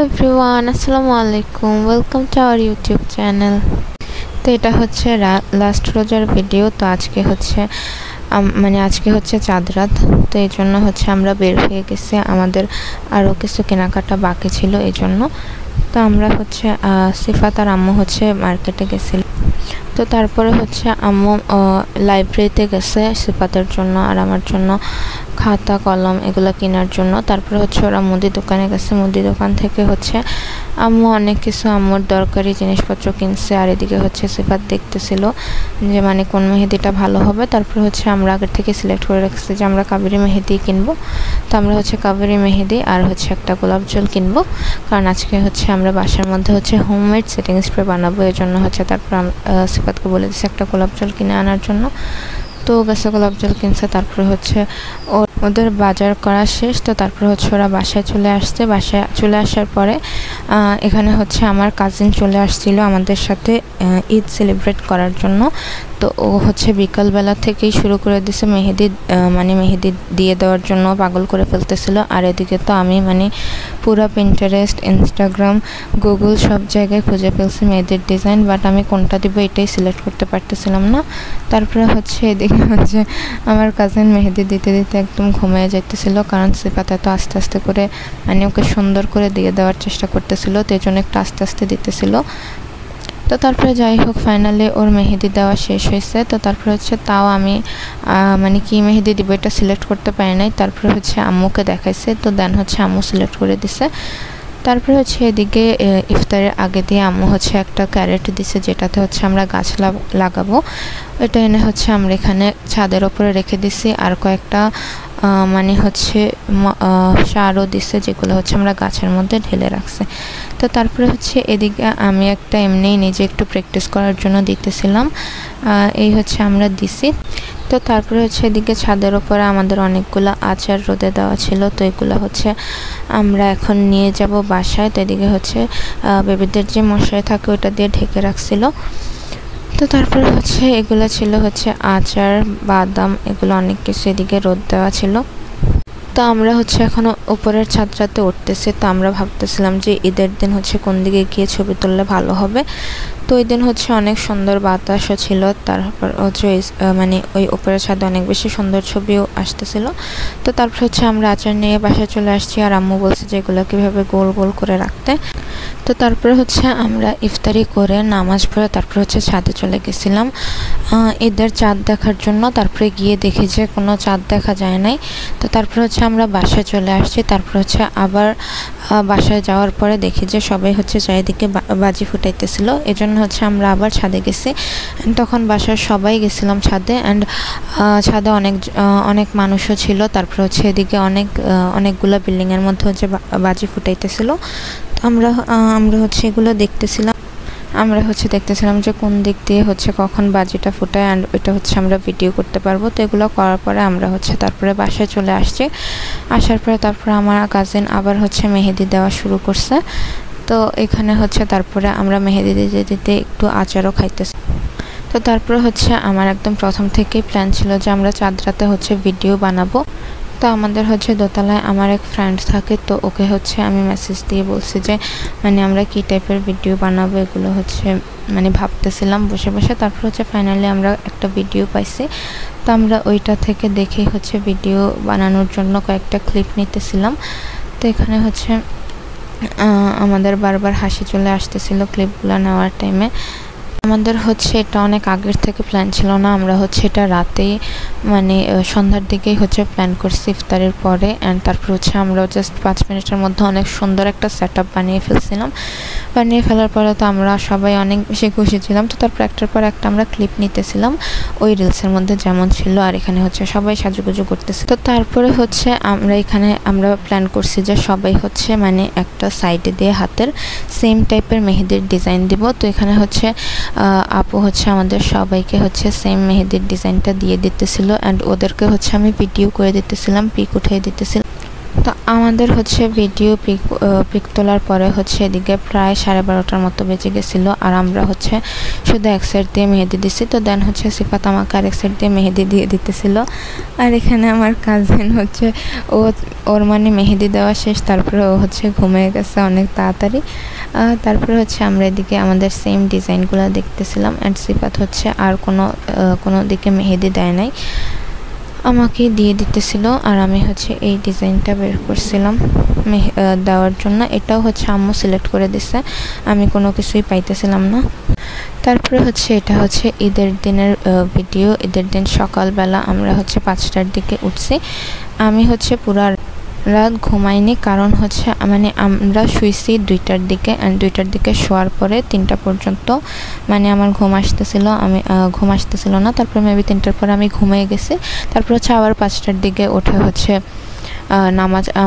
Everyone, আসসালামু আলাইকুম। Welcome to our YouTube channel. তো এটা হচ্ছে লাস্ট রোজার ভিডিও। তো আজকে হচ্ছে চাঁদ রাত। তো এই জন্য হচ্ছে আমরা বের হয়ে গেছি, আমাদের আরও কিছু কেনাকাটা বাকি ছিল এই জন্য। তো আমরা হচ্ছে সিফাত আর আম্মু হচ্ছে মার্কেটে গেছিল। তো তারপরে হচ্ছে আম্মু লাইব্রেরিতে গেছে সিফাতের জন্য আর আমার জন্য খাতা কলম এগুলো কেনার জন্য। তারপরে হচ্ছে ওরা মুদি দোকানে গেছে, মুদি দোকান থেকে হচ্ছে আম্মু অনেক কিছু আম্মুর দরকারি জিনিসপত্র কিনছে। আর এদিকে হচ্ছে সিফাত দেখতেছিল যে কোন মেহেদিটা ভালো হবে। তারপরে হচ্ছে আমরা আগের থেকে সিলেক্ট করে রাখছি যে আমরা কাবেরি মেহেদি কিনবো। তো আমরা হচ্ছে কাবেরি মেহেদি আর হচ্ছে একটা গোলাপ জল কিনবো, কারণ আজকে হচ্ছে আমরা বাসার মধ্যে হচ্ছে হোমমেড সেটিং স্প্রে বানাবো। এই জন্য হচ্ছে তারপর সিফাতকে বলে দিচ্ছি একটা গোলাপ জল কিনে আনার জন্য। তো গেছে গোলাপ জল কিনছে। তারপরে হচ্ছে ওদের বাজার করা শেষ। তো তারপরে হচ্ছে ওরা বাসায় চলে আসছে। বাসায় চলে আসার পরে এখানে হচ্ছে আমার কাজিন চলে আসছিল আমাদের সাথে ঈদ সেলিব্রেট করার জন্য। তো ও হচ্ছে বিকালবেলা থেকেই শুরু করে দিছে মেহেদি মেহেদি দিয়ে দেওয়ার জন্য পাগল করে ফেলতেছিল। আর এদিকে তো আমি পুরো পিন্টারেস্ট, ইনস্টাগ্রাম, গুগল সব জায়গায় খুঁজে ফেলছি মেহেদির ডিজাইন, বাট আমি কোনটা দিব এটাই সিলেক্ট করতে পারতেছিলাম না। তারপরে হচ্ছে এদিকে হচ্ছে আমার কাজিন মেহেদি দিতে দিতে একদম ঘুমিয়ে যাইতেছিল, কারণ সিফাত এত আস্তে আস্তে করে ওকে সুন্দর করে দিয়ে দেওয়ার চেষ্টা করতেছিল, তো এই জন্য একটু আস্তে আস্তে দিতেছিল। তো তারপরে যাই হোক ফাইনালি ওর মেহেদি দেওয়া শেষ হয়েছে। তো তারপরে হচ্ছে তাও আমি কি মেহেদি দিব এটা সিলেক্ট করতে পারি নাই। তারপরে হচ্ছে আম্মুকে দেখাইছে, তো দেন হচ্ছে আম্মু সিলেক্ট করে দিছে। তারপরে হচ্ছে এদিকে ইফতারের আগে দিয়ে আম্মু হচ্ছে একটা ক্যারেট দিছে, যেটাতে হচ্ছে আমরা গাছ লাগাবো। এটা এনে হচ্ছে আমরা এখানে ছাদের ওপরে রেখে দিছি। আর কয়েকটা হচ্ছে সারও দিছে, যেগুলো হচ্ছে আমরা গাছের মধ্যে ঢেলে রাখছি। তো তারপরে হচ্ছে এদিকে আমি একটা এমনিই নিজে একটু প্র্যাকটিস করার জন্য দিতেছিলাম। এই হচ্ছে আমরা দিছি। তো তারপরে হচ্ছে এদিকে ছাদের ওপরে আমাদের অনেকগুলো আচার রোদে দেওয়া ছিল, তো এগুলো হচ্ছে আমরা এখন নিয়ে যাব বাসায়। তো এদিকে হচ্ছে বেবিদের যে মশারি থাকে ওটা দিয়ে ঢেকে রাখছিল। তো তারপরে হচ্ছে এগুলো ছিল হচ্ছে আচার, বাদাম, এগুলো অনেক কিছু এদিকে রোদ দেওয়া ছিল। তো আমরা হচ্ছে এখনো উপরের ছাদটাতে উঠতেছি। তো আমরা ভাবতেছিলাম যে ঈদের দিন হচ্ছে কোন দিকে গিয়ে ছবি তুললে ভালো হবে। তো ওই দিন হচ্ছে অনেক সুন্দর বাতাসও ছিল। তারপর হচ্ছে ওই উপরের ছাদে অনেক বেশি সুন্দর ছবিও আসতেছিল। তো তারপর হচ্ছে আমরা আচার নিয়ে বাসায় চলে আসছি। আর আম্মু বলছে যে এগুলো কীভাবে গোল গোল করে রাখতে। তো তারপরে হচ্ছে আমরা ইফতারি করে নামাজ পড়ে তারপরে হচ্ছে ছাদে চলে গেছিলাম ঈদের চাঁদ দেখার জন্য। তারপরে গিয়ে দেখি যে কোনো চাঁদ দেখা যায় নাই। তো তারপরে হচ্ছে আমরা বাসায় চলে আসছি। তারপর হচ্ছে আবার বাসায় যাওয়ার পরে দেখি যে সবাই হচ্ছে চারিদিকে বাজি ফুটাইতেছিল। এজন্য হচ্ছে আমরা আবার ছাদে গেছি। তখন বাসার সবাই গেছিলাম ছাদে। অ্যান্ড ছাদে অনেক মানুষও ছিল। তারপর হচ্ছে এদিকে অনেকগুলো বিল্ডিংয়ের মধ্যে হচ্ছে বাজি ফুটাইতেছিল। তো আমরা হচ্ছে এগুলো দেখতেছিলাম। আমরা হচ্ছে দেখতেছিলাম যে কোন দিক দিয়ে হচ্ছে কখন বাজিটা ফুটায়, অ্যান্ড ওইটা হচ্ছে আমরা ভিডিও করতে পারবো। তো এগুলো করার পরে আমরা হচ্ছে তারপরে বাসায় চলে আসছি। আসার পরে তারপরে আমার কাজিন আবার হচ্ছে মেহেদি দেওয়া শুরু করছে। তো এখানে হচ্ছে তারপরে আমরা মেহেদি দিতে দিতে একটু আচারও খাইতেছি। তো তারপরে হচ্ছে আমার একদম প্রথম থেকেই প্ল্যান ছিল যে আমরা চাঁদ রাতে হচ্ছে ভিডিও বানাবো। তো আমাদের হচ্ছে দোতলায় আমার এক ফ্রেন্ড থাকে, তো ওকে হচ্ছে আমি মেসেজ দিয়ে বলছি যে আমরা কী টাইপের ভিডিও বানাবো এগুলো হচ্ছে ভাবতেছিলাম বসে বসে। তারপর হচ্ছে ফাইনালি আমরা একটা ভিডিও পাইছি। তো আমরা ওইটা থেকে দেখেই হচ্ছে ভিডিও বানানোর জন্য কয়েকটা ক্লিপ নিতেছিলাম। তো এখানে হচ্ছে আমাদের বারবার হাসি চলে আসতেছিল ক্লিপগুলো নেওয়ার টাইমে। আমাদের হচ্ছে এটা অনেক আগের থেকে প্ল্যান ছিল না, আমরা হচ্ছে এটা রাতেই সন্ধ্যার দিকেই হচ্ছে প্ল্যান করছি ইফতারের পরে। অ্যান্ড তারপর হচ্ছে আমরা জাস্ট 5 মিনিটের মধ্যে অনেক সুন্দর একটা সেট আপ বানিয়ে ফেলছিলাম। বানিয়ে ফেলার পরে তো আমরা সবাই অনেক বেশি খুশি ছিলাম। তো তারপর একটার পর একটা আমরা ক্লিপ নিতেছিলাম ওই রিলসের মধ্যে যেমন ছিল। আর এখানে হচ্ছে সবাই সাজুগুজু করতেছে। তো তারপরে হচ্ছে আমরা প্ল্যান করছি যে সবাই হচ্ছে একটা সাইডে দিয়ে হাতের সেম টাইপের মেহেদির ডিজাইন দিব। তো এখানে হচ্ছে আপু হচ্ছে আমাদের সবাইকে হচ্ছে সেম মেহেদির ডিজাইনটা দিয়ে দিতেছিল। অ্যান্ড ওদেরকে হচ্ছে আমি ভিডিও করে দিতেছিলাম, পিক উঠিয়ে দিতেছিলাম। তো আমাদের হচ্ছে ভিডিও পিক তোলার পরে হচ্ছে এদিকে প্রায় 12:30টার মতো বেজে গেছিলো, আর আমরা হচ্ছে শুধু এক সাইড দিয়ে মেহেদি দিছি। তো দেন হচ্ছে সিফাত আমাকে আরেক সাইড দিয়ে মেহেদি দিয়ে দিতেছিল। আর এখানে আমার কাজিন হচ্ছে ওর মানে মেহেদি দেওয়া শেষ, তারপরে ও হচ্ছে ঘুমিয়ে গেছে অনেক তাড়াতাড়ি। তারপরে হচ্ছে আমরা এদিকে আমাদের সেম ডিজাইনগুলো দেখতেছিলাম, অ্যান্ড সিফাত হচ্ছে আর কোনো দিকে মেহেদি দেয় নাই, আমাকে দিয়ে দিতেছিল। আর আমি হচ্ছে এই ডিজাইনটা বের করছিলাম দেওয়ার জন্য। এটাও হচ্ছে আম্মু সিলেক্ট করে দিছে, আমি কোনো কিছুই পাইতেছিলাম না। তারপরে হচ্ছে এটা হচ্ছে ঈদের দিনের ভিডিও। ঈদের দিন সকালবেলা আমরা হচ্ছে 5টার দিকে উঠছি। আমি হচ্ছে পুরা রাত ঘুমাইনি, কারণ হচ্ছে মানে আমরা শুইছি 2টার দিকে, অ্যান্ড 2টার দিকে শোয়ার পরে 3টা পর্যন্ত মানে আমার ঘুম আসতেছিল না। তারপরে মেবি 3টার পরে আমি ঘুমিয়ে গেছি। তারপর হচ্ছে আবার 5টার দিকে উঠে হচ্ছে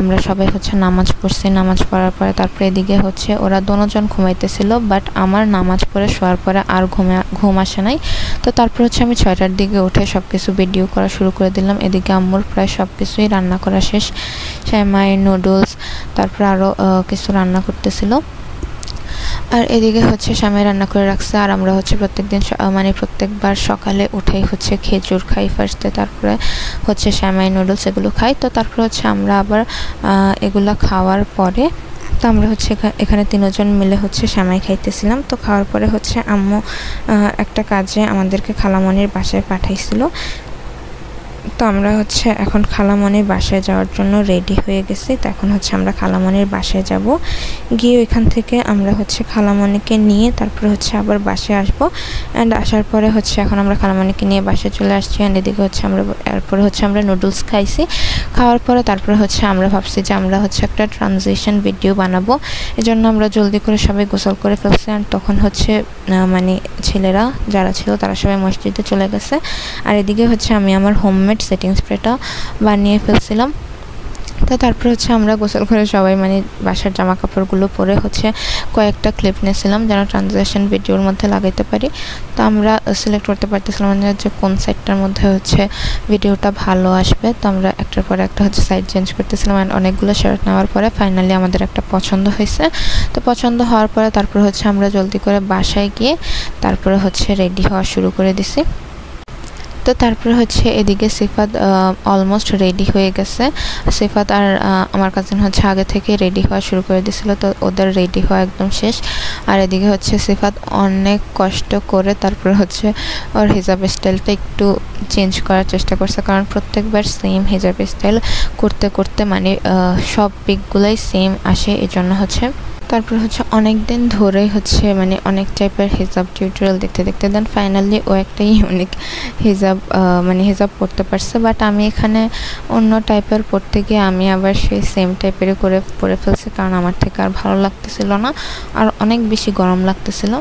আমরা সবাই হচ্ছে নামাজ পড়ছি। নামাজ পড়ার পরে তারপরে এদিকে হচ্ছে ওরা দুজন ঘুমাইতেছিল, বাট আমার নামাজ পড়ে শোয়ার পরে আর ঘুম আসে নাই। তো তারপর হচ্ছে আমি 6টার দিকে উঠে সব কিছু ভিডিও করা শুরু করে দিলাম। এদিকে আম্মুর প্রায় সব কিছুই রান্না করা শেষ, সেমাই, নুডলস, তারপরে আরও কিছু রান্না করতেছিল। আর এদিকে হচ্ছে সেমাই রান্না করে রাখছে। আর আমরা হচ্ছে প্রত্যেকবার সকালে উঠেই হচ্ছে খেজুর খাই ফার্স্টে, তারপরে হচ্ছে সেমাই, নুডলস এগুলো খাই। তো তারপরে হচ্ছে আমরা আবার এগুলো খাওয়ার পরে তো আমরা হচ্ছে এখানে 3জন মিলে হচ্ছে সেমাই খাইতেছিলাম। তো খাওয়ার পরে হচ্ছে আম্মু একটা কাজে আমাদেরকে খালামণির বাসায় পাঠাইছিল। তো আমরা হচ্ছে এখন খালামণির বাসায় যাওয়ার জন্য রেডি হয়ে গেছি। তো এখন হচ্ছে আমরা খালামণির বাসায় যাব, গিয়ে ওইখান থেকে আমরা হচ্ছে খালামণিকে নিয়ে তারপরে হচ্ছে আবার বাসায় আসবো। অ্যান্ড আসার পরে হচ্ছে এখন আমরা খালামণিকে নিয়ে বাসায় চলে আসছি। অ্যান্ড এদিকে হচ্ছে এরপরে হচ্ছে আমরা নুডলস খাইছি। খাওয়ার পরে তারপরে হচ্ছে আমরা ভাবছি যে আমরা হচ্ছে একটা ট্রানজিশন ভিডিও বানাবো, এজন্য আমরা জলদি করে সবাই গোসল করে ফেলছি। অ্যান্ড তখন হচ্ছে মানে ছেলেরা যারা ছিল তারা সবাই মসজিদে চলে গেছে। আর এদিকে হচ্ছে আমি আমার হোমমেড সেটিং স্প্রেটা বানিয়ে ফেলছিলাম। তো তারপরে হচ্ছে আমরা গোসল করে সবাই মানে বাসার জামা কাপড়গুলো পরে হচ্ছে কয়েকটা ক্লিপ নিয়েছিলাম যেন ট্রানজিশন ভিডিওর মধ্যে লাগাইতে পারি। তো আমরা সিলেক্ট করতে পারতেছিলাম যে কোন সাইডটার মধ্যে হচ্ছে ভিডিওটা ভালো আসবে। তো আমরা একটার পরে একটা হচ্ছে সাইড চেঞ্জ করতেছিলাম। অ্যান্ড অনেকগুলো শার্ট নেওয়ার পরে ফাইনালি আমাদের একটা পছন্দ হয়েছে। তো পছন্দ হওয়ার পরে তারপরে হচ্ছে আমরা জলদি করে বাসায় গিয়ে তারপরে হচ্ছে রেডি হওয়া শুরু করে দিছি। তো তারপরে হচ্ছে এদিকে সিফাত অলমোস্ট রেডি হয়ে গেছে। সিফাত আর আমার কাজিন হচ্ছে আগে থেকে রেডি হওয়া শুরু করে দিয়েছিল, তো ওদের রেডি হওয়া একদম শেষ। আর এদিকে হচ্ছে সিফাত অনেক কষ্ট করে তারপরে হচ্ছে ওর হিজাব স্টাইলটা একটু চেঞ্জ করার চেষ্টা করছে, কারণ প্রত্যেকবার সেম হিজাব স্টাইল করতে করতে মানে সব পিকগুলোই সেম আসে, এজন্য হচ্ছে তারপর হচ্ছে অনেক দিন ধরেই হচ্ছে মানে অনেক টাইপের হিজাব টিউটোরিয়াল দেখতে দেখতে দেন ফাইনালি ও একটা ইউনিক হিজাব পরতে পারছে। বাট আমি এখানে অন্য টাইপের পরতে গিয়ে আমি আবার সেই সেম টাইপেরই পরে ফেলছি, কারণ আমার থেকে আর ভালো লাগতেছিল না, আর অনেক বেশি গরম লাগতেছিল।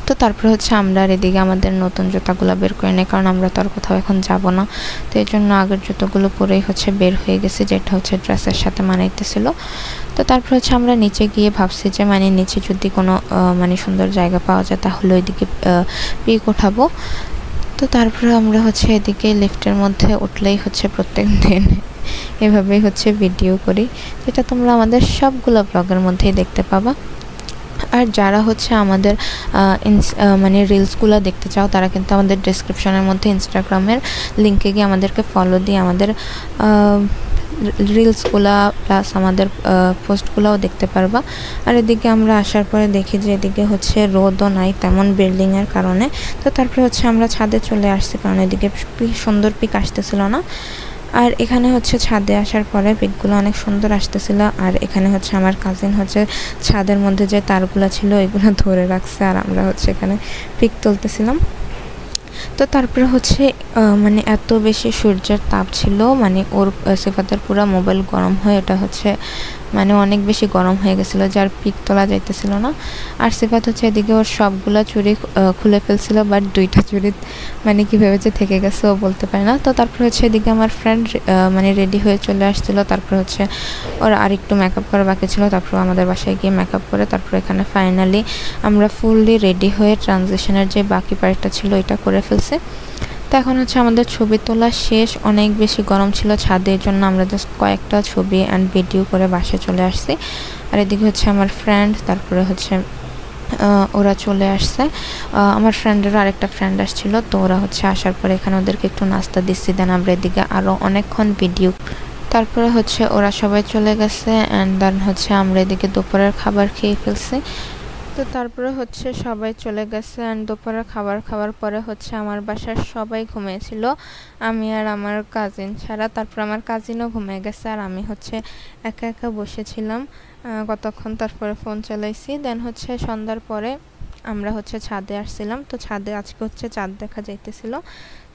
তো তারপরে হচ্ছে আমরা আর এদিকে আমাদের নতুন জুতাগুলো বের করে নিই, কারণ আমরা তো আর কোথাও এখন যাব না। তো এই জন্য আগের জুতোগুলো পরেই হচ্ছে বের হয়ে গেছে, যেটা হচ্ছে ড্রেসের সাথে মানাইতেছিল। তো তারপর হচ্ছে আমরা নিচে গিয়ে ভাবছি যে মানে নিচে যদি কোনো মানে সুন্দর জায়গা পাওয়া যায় তাহলে ওইদিকে পিক ওঠাবো। তো তারপরে আমরা হচ্ছে এদিকে লিফটের মধ্যে উঠলেই হচ্ছে প্রত্যেক দিন এভাবেই হচ্ছে ভিডিও করি, যেটা তোমরা আমাদের সবগুলো ব্লগের মধ্যেই দেখতে পাবা। আর যারা হচ্ছে আমাদের মানে রিলসগুলো দেখতে চাও তারা কিন্তু আমাদের ডেসক্রিপশনের মধ্যে ইনস্টাগ্রামের লিঙ্কে গিয়ে আমাদেরকে ফলো দিয়ে আমাদের রিলসগুলা প্লাস আমাদের পোস্টগুলোও দেখতে পারবা। আর এদিকে আমরা আসার পরে দেখি যে এদিকে হচ্ছে রোদও নাই তেমন বিল্ডিংয়ের কারণে। তো তারপরে হচ্ছে আমরা ছাদে চলে আসছি, কারণ এদিকে সুন্দর পিক আসতেছিল না। আর এখানে হচ্ছে ছাদে আসার পরে পিকগুলো অনেক সুন্দর আসতেছিল। আর এখানে হচ্ছে আমার কাজিন হচ্ছে ছাদের মধ্যে যে তারগুলো ছিল ওইগুলো ধরে রাখছে, আর আমরা হচ্ছে এখানে পিক তুলতেছিলাম। তো তারপরে হচ্ছে মানে এত বেশি সূর্যের তাপ ছিল, মানে ওর সিফাতের পুরো মোবাইল গরম হয়ে এটা হচ্ছে মানে অনেক বেশি গরম হয়ে গেছিলো, যার পিক তোলা যাইতেছিল না। আর সিফাত হচ্ছে এদিকে ওর সবগুলো চুড়ি খুলে ফেলছিল, বাট 2টা চুড়ি মানে কীভাবে যে থেকে গেছে ও বলতে পারে না। তো তারপরে হচ্ছে এদিকে আমার ফ্রেন্ড মানে রেডি হয়ে চলে আসছিলো। তারপরে হচ্ছে ওর আর একটু মেকআপ করা বাকি ছিল, তারপর আমাদের বাসায় গিয়ে মেকআপ করে তারপর এখানে ফাইনালি আমরা ফুললি রেডি হয়ে ট্রানজিশনের যে বাকি পার্টটা ছিল এটা করে ফেলছি। তো এখন হচ্ছে আমাদের ছবি তোলা শেষ। অনেক বেশি গরম ছিল ছাদের জন্য আমরা জাস্ট কয়েকটা ছবি অ্যান্ড ভিডিও করে বাসায় চলে আসছি। আর এদিকে হচ্ছে আমার ফ্রেন্ড, তারপরে হচ্ছে ওরা চলে আসছে। আমার ফ্রেন্ডেরও আরেকটা ফ্রেন্ড আসছিল, তো ওরা হচ্ছে আসার পরে এখানে ওদেরকে একটু নাস্তা দিচ্ছি। দেন আমরা এদিকে আরও অনেকক্ষণ ভিডিও, তারপরে হচ্ছে ওরা সবাই চলে গেছে অ্যান্ড দেন হচ্ছে আমরা এদিকে দুপুরের খাবার খেয়ে ফেলছি। তো তারপরে হচ্ছে সবাই চলে গেছে অ্যান্ড দুপুরের খাবার খাওয়ার পরে হচ্ছে আমার বাসার সবাই ঘুমিয়েছিল, আমি আর আমার কাজিন ছাড়া। তারপর আমার কাজিনও ঘুমিয়ে গেছে আর আমি হচ্ছে একা একা বসেছিলাম কতক্ষণ, তারপরে ফোন চালাইছি। দেন হচ্ছে সন্ধ্যার পরে আমরা হচ্ছে ছাদে আসছিলাম। তো ছাদে আজকে হচ্ছে চাঁদ দেখা যাইতেছিল,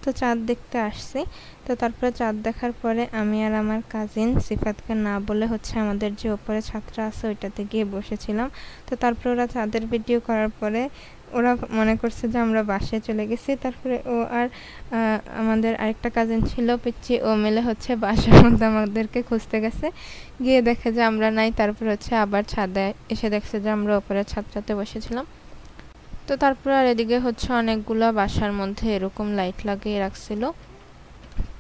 তো চাঁদ দেখতে আসছি। তো তারপরে চাঁদ দেখার পরে আমি আর আমার কাজিন সিফাতকে না বলে হচ্ছে আমাদের যে ওপরে ছাদটা আছে ওইটাতে গিয়ে বসেছিলাম। তো তারপরে ওরা চাঁদের ভিডিও করার পরে ওরা মনে করছে যে আমরা বাসায় চলে গেছি। তারপরে ও আর আমাদের আরেকটা কাজিন ছিল পিচ্ছি, ও মিলে হচ্ছে বাসার মধ্যে আমাদেরকে খুঁজতে গেছে, গিয়ে দেখে যে আমরা নাই। তারপরে হচ্ছে আবার ছাদে এসে দেখছে যে আমরা ওপরে ছাদটাতে বসেছিলাম। তো তারপর আর এদিকে হচ্ছে অনেকগুলা বাসার মধ্যে এরকম লাইট লাগিয়ে রাখছিল।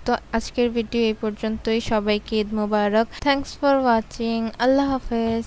তো আজকের ভিডিও এই পর্যন্তই। সবাইকে ঈদ মোবারক। Thanks for watching. আল্লাহ হাফেজ।